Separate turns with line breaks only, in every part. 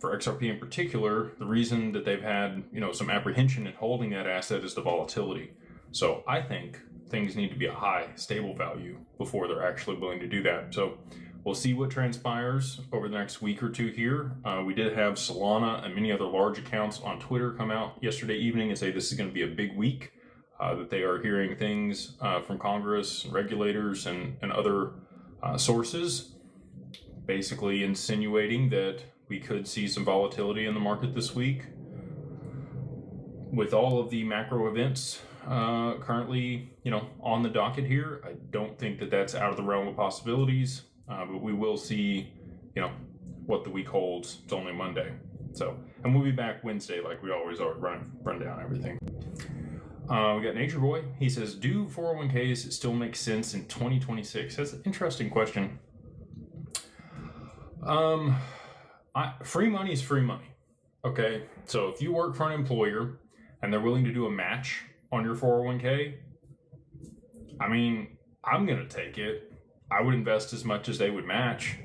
for XRP in particular, the reason that they've had, some apprehension in holding that asset is the volatility. So I think things need to be a high, stable value before they're actually willing to do that. So we'll see what transpires over the next week or two here. We did have Solana and many other large accounts on Twitter come out yesterday evening and say this is going to be a big week, that they are hearing things from Congress, and regulators, and other sources, basically insinuating that we could see some volatility in the market this week. With all of the macro events currently, on the docket here, I don't think that that's out of the realm of possibilities, but we will see, what the week holds. It's only Monday. So, and we'll be back Wednesday like we always are, run down everything. We got Nature Boy. He says, do 401ks still make sense in 2026? That's an interesting question. Free money is free money. Okay, so if you work for an employer and they're willing to do a match on your 401k, I mean, I'm going to take it. I would invest as much as they would match,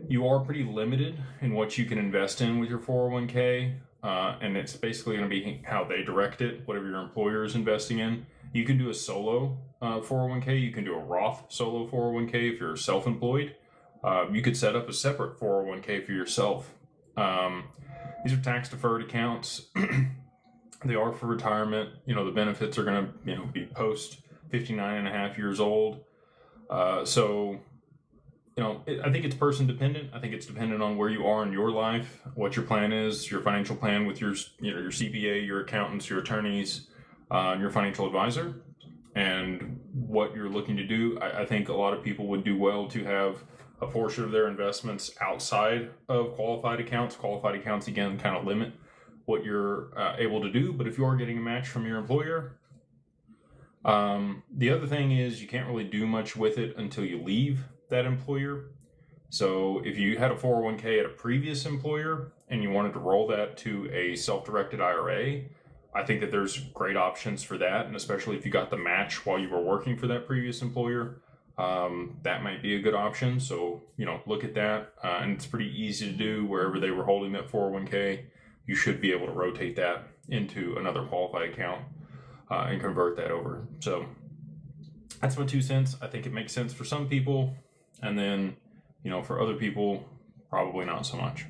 You are pretty limited in what you can invest in with your 401k, and it's basically going to be how they direct it, whatever your employer is investing in. You can do a solo 401k. You can do a Roth solo 401k if you're self-employed. You could set up a separate 401k for yourself. These are tax-deferred accounts. They are for retirement. The benefits are going to, be post 59 and a half years old. So, I think it's person dependent. I think it's dependent on where you are in your life, what your plan is, your financial plan with your, your CPA, your accountants, your attorneys, your financial advisor, and what you're looking to do. I think a lot of people would do well to have a portion of their investments outside of qualified accounts. Qualified accounts, again, kind of limit what you're able to do. But if you are getting a match from your employer, the other thing is you can't really do much with it until you leave that employer. So if you had a 401k at a previous employer and you wanted to roll that to a self-directed IRA, I think that there's great options for that. And especially if you got the match while you were working for that previous employer, that might be a good option. So, look at that. And it's pretty easy to do wherever they were holding that 401k. You should be able to rotate that into another qualified account and convert that over. So that's my 2 cents. I think it makes sense for some people. And then, for other people, probably not so much.